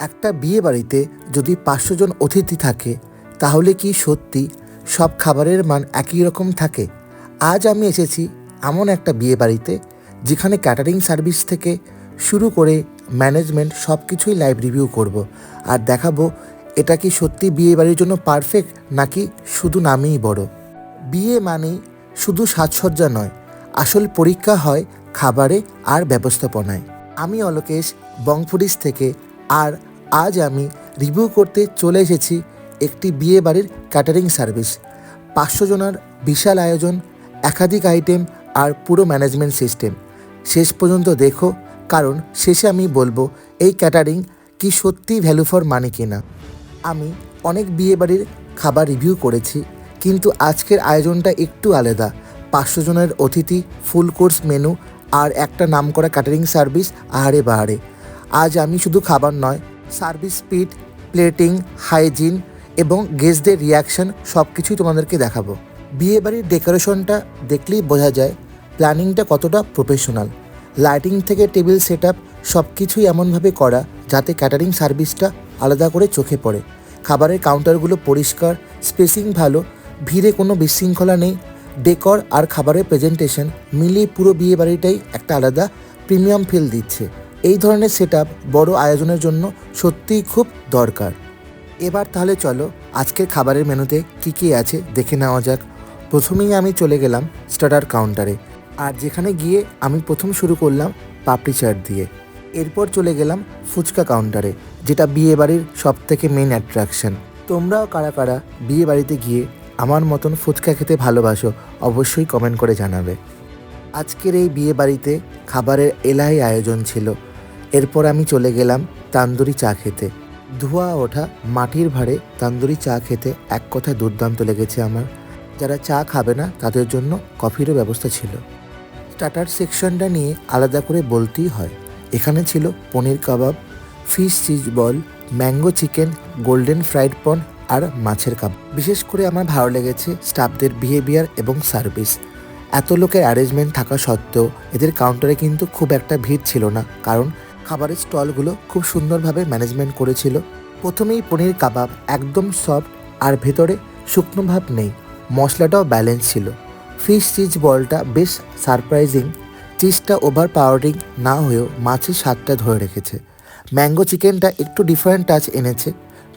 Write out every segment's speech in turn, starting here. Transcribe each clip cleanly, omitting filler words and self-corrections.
একটা বিয়ে বাড়িতে যদি 500 জন অতিথি থাকে তাহলে কি সত্যি সব খাবারের মান একই রকম থাকে? আজ আমি এসেছি এমন একটা বিয়ে বাড়িতে যেখানে ক্যাটারিং সার্ভিস থেকে শুরু করে ম্যানেজমেন্ট সব কিছুই লাইভ রিভিউ করব আর দেখাবো এটা কি সত্যি বিয়ে বাড়ির জন্য পারফেক্ট নাকি শুধু নামেই বড়। বিয়ে মানেই শুধু সাজসজ্জা নয়, আসল পরীক্ষা হয় খাবারে আর ব্যবস্থাপনায়। আমি অলোকেশ বংফুডিস থেকে, আর আজ আমি রিভিউ করতে চলে এসেছি একটি বিয়ে বাড়ির ক্যাটারিং সার্ভিস। 500 জনের বিশাল আয়োজন, একাধিক আইটেম আর পুরো ম্যানেজমেন্ট সিস্টেম। শেষ পর্যন্ত দেখো, কারণ শেষে আমি বলবো এই ক্যাটারিং কি সত্যি ভ্যালু ফর মানি কিনা। আমি অনেক বিয়ে বাড়ির খাবার রিভিউ করেছি, কিন্তু আজকের আয়োজনটা একটু আলাদা। 500 জনের অতিথি, ফুল কোর্স মেনু আর একটা নামকরা ক্যাটারিং সার্ভিস আহারে বাহারে। আজ আমি শুধু খাবার নয়, সার্ভিস স্পিড, প্লেটিং, হাইজিন এবং গেস্টদের রিয়াকশন সব কিছুই তোমাদেরকে দেখাবো। বিয়েবাড়ির ডেকোরেশনটা দেখলেই বোঝা যায় প্ল্যানিংটা কতটা প্রফেশনাল। লাইটিং থেকে টেবিল সেট আপ সব কিছুই এমনভাবে করা যাতে ক্যাটারিং সার্ভিসটা আলাদা করে চোখে পড়ে। খাবারের কাউন্টারগুলো পরিষ্কার, স্পেসিং ভালো, ভিড়ে কোনো বিশৃঙ্খলা নেই। ডেকর আর খাবারের প্রেজেন্টেশন মিলিয়ে পুরো বিয়ে বাড়িটাই একটা আলাদা প্রিমিয়াম ফিল দিচ্ছে। এই ধরনের সেট আপ বড় আয়োজনের জন্য সত্যিই খুব দরকার। এবার তাহলে চলো আজকের খাবারের মেনুতে কী আছে দেখে নেওয়া যাক। প্রথমেই আমি চলে গেলাম স্টার্টার কাউন্টারে, আর যেখানে গিয়ে আমি প্রথম শুরু করলাম পাপড়ি চাট দিয়ে। এরপর চলে গেলাম ফুচকা কাউন্টারে, যেটা বিয়ে বাড়ির সব থেকে মেন অ্যাট্রাকশন। তোমরাও কারা কারা বিয়ে বাড়িতে গিয়ে আমার মতন ফুচকা খেতে ভালোবাসো অবশ্যই কমেন্ট করে জানাবে। আজকের এই বিয়ে বাড়িতে খাবারের এলাহি আয়োজন ছিল। এরপর আমি চলে গেলাম তান্দুরি চা খেতে। ধোয়া ওঠা মাটির ভাঁড়ে তান্দুরি চা খেতে এক কথায় দুর্দান্ত লেগেছে আমার। যারা চা খাবে না তাদের জন্য কফিরও ব্যবস্থা ছিল। স্টার্টার সেকশনটা নিয়ে আলাদা করে বলতেই হয়। এখানে ছিল paneer kabab, fish cheese ball, mango chicken, golden fried prawn আর মাছের কাবাব। বিশেষ করে আমার ভালো লেগেছে স্টাফদের বিহেভিয়ার এবং সার্ভিস। এত লোকের অ্যারেঞ্জমেন্ট থাকা সত্ত্বেও এদের কাউন্টারে কিন্তু খুব একটা ভিড় ছিল না, কারণ খাবারের স্টলগুলো খুব সুন্দরভাবে ম্যানেজমেন্ট করেছিল। প্রথমেই পনির কাবাব একদম সফট আর ভেতরে শুকনো ভাব নেই, মশলাটাও ব্যালেন্স ছিল। ফিশ চিজ বলটা বেশ সারপ্রাইজিং, চিজটা ওভার পাওয়ারিং না হয়েও মাছের স্বাদটা ধরে রেখেছে। ম্যাঙ্গো চিকেনটা একটু ডিফারেন্ট টাচ এনেছে,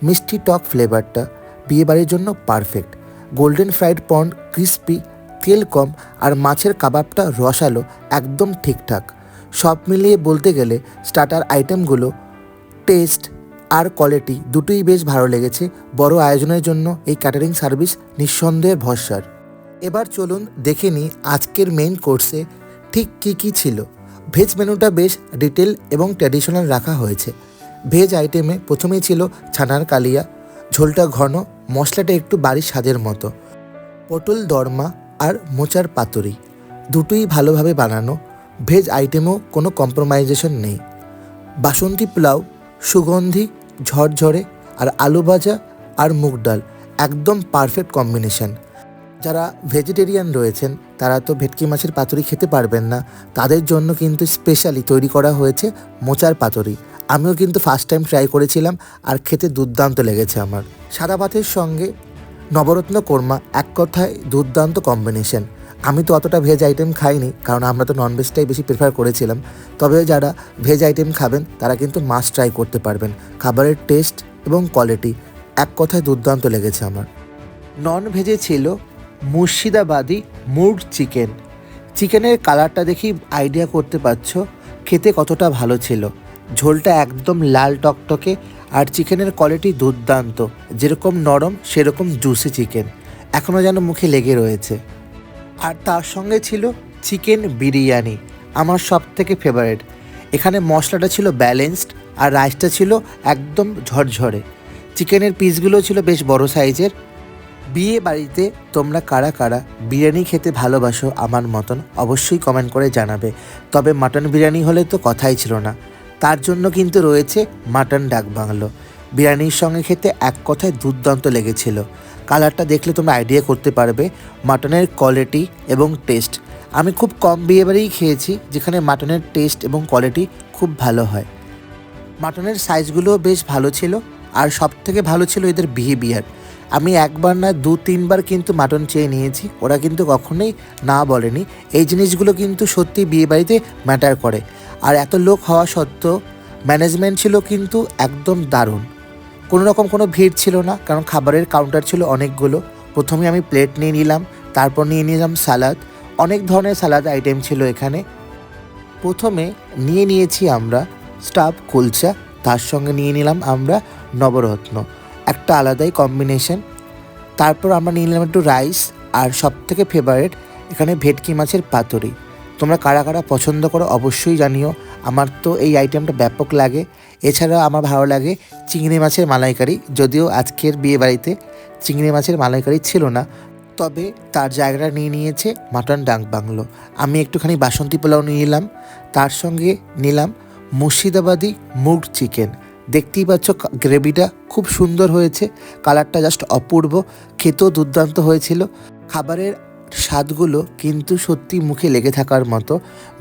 মিষ্টি টক ফ্লেভারটা বিয়েবাড়ির জন্য পারফেক্ট। গোল্ডেন ফ্রাইড পন্ড ক্রিস্পি, তেল কম, আর মাছের কাবাবটা রসালো, একদম ঠিকঠাক। সব মিলিয়ে বলতে গেলে স্টার্টার আইটেমগুলো, টেস্ট আর কোয়ালিটি দুটোই বেশ ভালো লেগেছে। বড় আয়োজনের জন্য এই ক্যাটারিং সার্ভিস নিঃসন্দেহে ভরসার। এবার চলুন দেখে নিই আজকের মেইন কোর্সে ঠিক কী ছিল। ভেজ মেনুটা বেশ ডিটেল এবং ট্র্যাডিশনাল রাখা হয়েছে। ভেজ আইটেমে প্রথমেই ছিল ছানার কালিয়া, ঝোলটা ঘন, মশলাটা একটু বাড়ির স্বাদের মতো। পটল দরমা আর মোচার পাতুরি দুটোই ভালোভাবে বানানো। ভেজ আইটেমেও কোনো কম্প্রোমাইজেশন নেই। বাসন্তী পোলাও সুগন্ধি, ঝরঝরে, আর আলু ভাজা আর মুগ ডাল একদম পারফেক্ট কম্বিনেশন। যারা ভেজিটেরিয়ান রয়েছেন তারা তো ভেটকি মাছের পাতুরি খেতে পারবেন না, তাদের জন্য কিন্তু স্পেশালি তৈরি করা হয়েছে মোচার পাতুরি। আমিও কিন্তু ফার্স্ট টাইম ট্রাই করেছিলাম আর খেতে দুর্দান্ত লেগেছে আমার। সাদা ভাতের সঙ্গে নবরত্ন কোরমা এক কথায় দুর্দান্ত কম্বিনেশন। আমি তো অতটা ভেজ আইটেম খাইনি, কারণ আমরা তো ননভেজটাই বেশি প্রেফার করেছিলাম। তবে যারা ভেজ আইটেম খাবেন তারা কিন্তু মাস্ট ট্রাই করতে পারবেন। খাবারের টেস্ট এবং কোয়ালিটি এক কথায় দুর্দান্ত লেগেছে আমার। নন ভেজে ছিল মুর্শিদাবাদি মুরগ চিকেন। চিকেনের কালারটা দেখি আইডিয়া করতে পারছো খেতে কতটা ভালো ছিল। ঝোলটা একদম লাল টকটকে, আর চিকেনের কোয়ালিটি দুর্দান্ত, যেরকম নরম সেরকম জুসি চিকেন, এখনও যেন মুখে লেগে রয়েছে। আর তার সঙ্গে ছিল চিকেন বিরিয়ানি, আমার সব থেকে ফেভারিট। এখানে মশলাটা ছিল ব্যালেন্সড আর রাইসটা ছিল একদম ঝরঝরে। চিকেনের পিসগুলো ছিল বেশ বড় সাইজের। বিয়ে বাড়িতে তোমরা কারা কারা বিরিয়ানি খেতে ভালোবাসো আমার মতন অবশ্যই কমেন্ট করে জানাবে। তবে মাটন বিরিয়ানি হলে তো কথাই ছিল না, তার জন্য কিন্তু রয়েছে মাটন ডাক বাংলো। বিরিয়ানির সঙ্গে খেতে এক কথায় দুর্দান্ত লেগেছিল। কালারটা দেখলে তোমরা আইডিয়া করতে পারবে মাটনের কোয়ালিটি এবং টেস্ট। আমি খুব কম বিয়েবাড়িই খেয়েছি যেখানে মাটনের টেস্ট এবং কোয়ালিটি খুব ভালো হয়। মাটনের সাইজগুলো বেশ ভালো ছিল, আর সব থেকে ভালো ছিল এদের বিহেভিয়ার। আমি একবার না 2-3বার কিন্তু মাটন চেয়ে নিয়েছি, ওরা কিন্তু কখনোই না বলেনি। এই জিনিসগুলো কিন্তু সত্যি বিয়েবাড়িতে ম্যাটার করে। আর এত লোক হওয়া সত্ত্বেও ম্যানেজমেন্ট ছিল কিন্তু একদম দারুণ। কোনো রকম কোনো ভিড় ছিল না, কারণ খাবারের কাউন্টার ছিল অনেকগুলো। প্রথমে আমি প্লেট নিয়ে নিলাম, তারপর নিয়ে নিলাম সালাদ। অনেক ধরনের সালাদ আইটেম ছিল এখানে। প্রথমে নিয়ে নিয়েছি আমরা স্টাফ কুলচা, তার সঙ্গে নিয়ে নিলাম আমরা নবরত্ন, একটা আলাদাই কম্বিনেশন। তারপর আমরা নিয়ে নিলাম একটু রাইস, আর সবথেকে ফেভারিট এখানে ভেটকি মাছের পাতুরি। তোমরা কারা কারা পছন্দ করো অবশ্যই জানিও। আমার তো এই আইটেমটা ব্যাপক লাগে। এছাড়াও আমার ভালো লাগে চিংড়ি মাছের মালাইকারি, যদিও আজকের বিয়েবাড়িতে চিংড়ি মাছের মালাইকারি ছিল না, তবে তার জায়গাটা নিয়ে নিয়েছে মাটন ডাক বাংলো। আমি একটুখানি বাসন্তী পোলাও নিয়ে নিলাম, তার সঙ্গে নিলাম মুর্শিদাবাদি মুগ চিকেন। দেখতেই পাচ্ছ গ্রেভিটা খুব সুন্দর হয়েছে, কালারটা জাস্ট অপূর্ব, খেতেও দুর্দান্ত হয়েছিল। খাবারের স্বাদগুলো কিন্তু সত্যি মুখে লেগে থাকার মতো।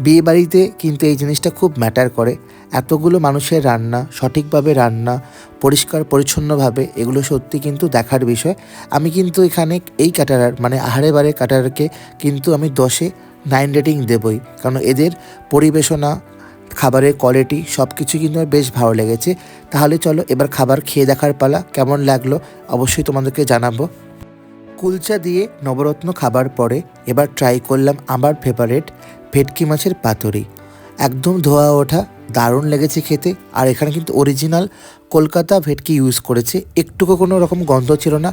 বিয়েবাড়িতে কিন্তু এই জিনিসটা খুব ম্যাটার করে। এতগুলো মানুষের রান্না, সঠিকভাবে রান্না, পরিষ্কার পরিচ্ছন্নভাবে, এগুলো সত্যি কিন্তু দেখার বিষয়। আমি কিন্তু এখানে এই ক্যাটারার মানে আহারে বারে ক্যাটারারকে কিন্তু আমি 10-এ 9 রেটিং দেবই, কারণ এদের পরিবেশনা, খাবারের কোয়ালিটি সব কিছু কিন্তু আমার বেশ ভালো লেগেছে। তাহলে চলো এবার খাবার খেয়ে দেখার পালা। কেমন লাগলো অবশ্যই তোমাদেরকে জানাবো। কুলচা দিয়ে নবরত্ন খাবার পরে এবার ট্রাই করলাম আমার ফেভারিট ভেটকি মাছের পাতুরি। একদম ধোয়া ওঠা, দারুণ লেগেছে খেতে। আর এখানে কিন্তু অরিজিনাল কলকাতা ভেটকি ইউজ করেছে, একটুকু কোনো রকম গন্ধ ছিল না।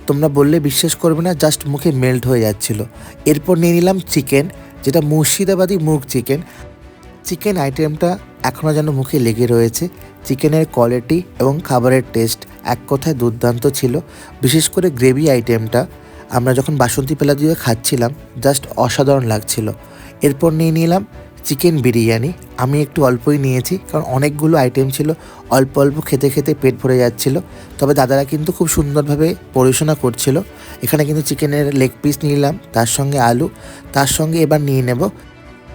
তোমরা বললে বিশ্বাস করবে না, জাস্ট মুখে মেল্ট হয়ে যাচ্ছিল। এরপর নিয়ে নিলাম চিকেন, যেটা মুর্শিদাবাদি মুগ চিকেন। চিকেন আইটেমটা এখনও যেন মুখে লেগে রয়েছে। চিকেনের কোয়ালিটি এবং খাবারের টেস্ট এক কথায় দুর্দান্ত ছিল। বিশেষ করে গ্রেভি আইটেমটা আমরা যখন বাসন্তী পোলাও দিয়ে খাচ্ছিলাম, জাস্ট অসাধারণ লাগছিল। এরপর নিয়ে নিলাম চিকেন বিরিয়ানি। আমি একটু অল্পই নিয়েছি, কারণ অনেকগুলো আইটেম ছিল, অল্প অল্প খেতে খেতে পেট ভরে যাচ্ছিল। তবে দাদারা কিন্তু খুব সুন্দরভাবে পরিবেশনা করছিল। এখানে কিন্তু চিকেনের লেগ পিস নিলাম, তার সঙ্গে আলু, তার সঙ্গে এবার নিয়ে নেব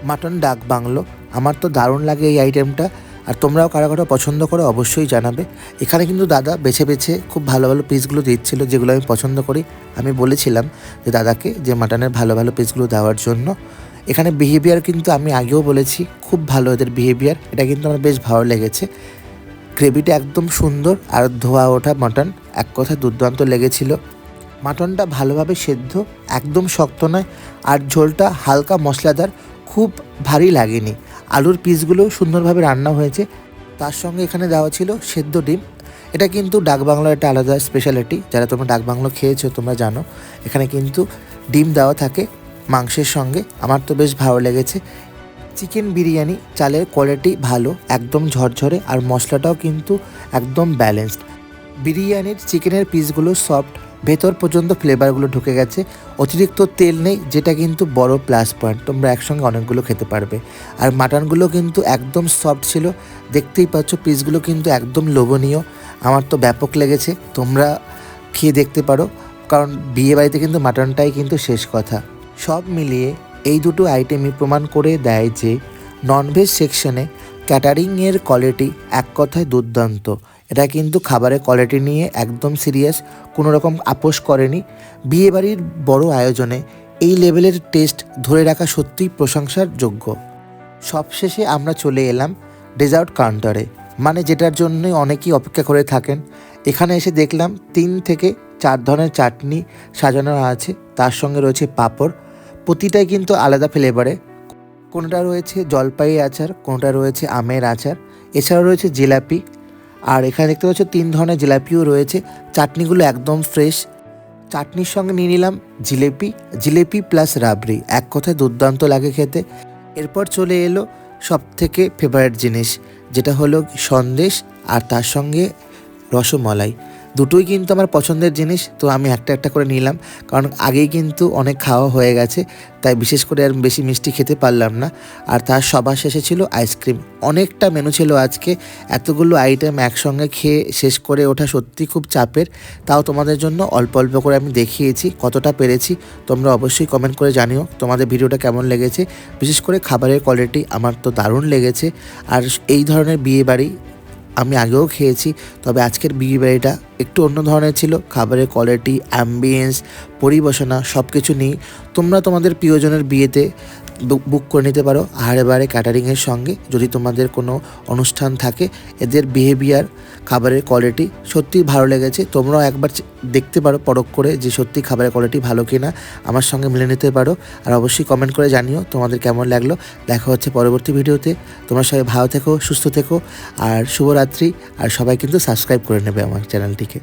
মাটন ডাক বাংলো। আমার তো দারুণ লাগে এই আইটেমটা, আর তোমরাও কারা কারা পছন্দ করো অবশ্যই জানাবে। এখানে কিন্তু দাদা বেছে বেছে খুব ভালো ভালো পিসগুলো দিচ্ছিল, যেগুলো আমি পছন্দ করি। আমি বলেছিলাম যে দাদাকে যে মাটনের ভালো ভালো পিসগুলো দেওয়ার জন্য। এখানে বিহেভিয়ার কিন্তু আমি আগেও বলেছি খুব ভালো এদের বিহেভিয়ার, এটা কিন্তু আমার বেশ ভালো লেগেছে। গ্রেভিটা একদম সুন্দর, আর ধোয়া ওঠা মাটন এক কথা দুর্দান্ত লেগেছিল। মাটনটা ভালোভাবে সেদ্ধ, একদম শক্ত নয়, আর ঝোলটা হালকা মশলাদার, খুব ভারী লাগেনি। আলুর পিসগুলো সুন্দরভাবে রান্না হয়েছে। তার সঙ্গে এখানে দেওয়া ছিল সেদ্ধ ডিম। এটা কিন্তু ডাকবাংলার একটা আলাদা স্পেশালিটি, যারা তোমরা ডাকবাংলো খেয়েছো তোমরা জানো। এখানে কিন্তু ডিম দেওয়া থাকে মাংসের সঙ্গে। আমার তো বেশ ভালো লেগেছে। চিকেন বিরিয়ানি, চালের কোয়ালিটি ভালো, একদম ঝরঝরে, আর মশলাটাও কিন্তু একদম ব্যালেন্সড। বিরিয়ানির চিকেনের পিসগুলো সফট, ভেতর পর্যন্ত ফ্লেভারগুলো ঢুকে গেছে। অতিরিক্ত তেল নেই, যেটা কিন্তু বড় প্লাস পয়েন্ট। তোমরা একসঙ্গে অনেকগুলো খেতে পারবে। আর মাটনগুলো কিন্তু একদম সফট ছিল, দেখতেই পাচ্ছ পিসগুলো কিন্তু একদম লোভনীয়। আমার তো ব্যাপক লেগেছে, তোমরা খেয়ে দেখতে পারো, কারণ বিয়েবাড়িতে কিন্তু মাটনটাই কিন্তু শেষ কথা। সব মিলিয়ে এই দুটো আইটেমই প্রমাণ করে দেয় যে ননভেজ সেকশনে ক্যাটারিংয়ের কোয়ালিটি এক কথায় দুর্দান্ত। এটা কিন্তু খাবারের কোয়ালিটি নিয়ে একদম সিরিয়াস, কোনো রকম আপোষ করেনি। বিয়েবাড়ির বড় আয়োজনে এই লেভেলের টেস্ট ধরে রাখা সত্যিই প্রশংসার যোগ্য। সবশেষে আমরা চলে এলাম ডেজার্ট কাউন্টারে, মানে যেটার জন্য অনেকেই অপেক্ষা করে থাকেন। এখানে এসে দেখলাম 3 থেকে 4 ধরনের চাটনি সাজানো আছে, তার সঙ্গে রয়েছে পাঁপড়। প্রতিটাই কিন্তু আলাদা ফ্লেভারে। কোনোটা রয়েছে জলপাই আচার, কোনোটা রয়েছে আমের আচার, এছাড়াও রয়েছে জিলাপি। আর এখানে দেখতে পাচ্ছ 3 ধরনের জিলাপিও রয়েছে। চাটনিগুলো একদম ফ্রেশ। চাটনির সঙ্গে নিয়ে নিলাম জিলেপি প্লাস রাবড়ি, এক কথায় দুর্দান্ত লাগে খেতে। এরপর চলে এলো সব থেকে ফেভারিট জিনিস, যেটা হলো সন্দেশ, আর তার সঙ্গে রসমালাই। দুটোই কিন্তু আমার পছন্দের জিনিস, তো আমি একটা একটা করে নিলাম, কারণ আগেই কিন্তু অনেক খাওয়া হয়ে গেছে, তাই বিশেষ করে আর বেশি মিষ্টি খেতে পারলাম না। আর তার সবার শেষে ছিল আইসক্রিম। অনেকটা মেনু ছিল আজকে, এতগুলো আইটেম একসঙ্গে খেয়ে শেষ করে ওঠা সত্যি খুব চাপের। তাও তোমাদের জন্য অল্প অল্প করে আমি দেখিয়েছি, কতটা পেরেছি তোমরা অবশ্যই কমেন্ট করে জানিও তোমাদের ভিডিওটা কেমন লেগেছে। বিশেষ করে খাবারের কোয়ালিটি আমার তো দারুণ লেগেছে। আর এই ধরনের বিয়েবাড়ি আমি আগেও খেয়েছি, তবে আজকের বিয়ে বাড়িটা একটু অন্য ধরনের ছিল। খাবারের কোয়ালিটি, অ্যাম্বিয়েন্স, পরিবেশনা সব কিছু নিয়েই তোমরা তোমাদের প্রিয়জনের বিয়েতে বুক করে নিতে পারো আহারে বাহারে ক্যাটারিংয়ের সঙ্গে। যদি তোমাদের কোনো অনুষ্ঠান থাকে, এদের বিহেভিয়ার, খাবারের কোয়ালিটি সত্যিই ভালো লেগেছে। তোমরাও একবার দেখতে পারো পরখ করে যে সত্যি খাবারের কোয়ালিটি ভালো কি না, আমার সঙ্গে মিলে নিতে পারো। আর অবশ্যই কমেন্ট করে জানিও তোমাদের কেমন লাগলো। দেখা হচ্ছে পরবর্তী ভিডিওতে। তোমরা সবাই ভালো থেকো, সুস্থ থেকো, আর শুভরাত্রি। আর সবাই কিন্তু সাবস্ক্রাইব করে নেবে আমার চ্যানেলটিকে।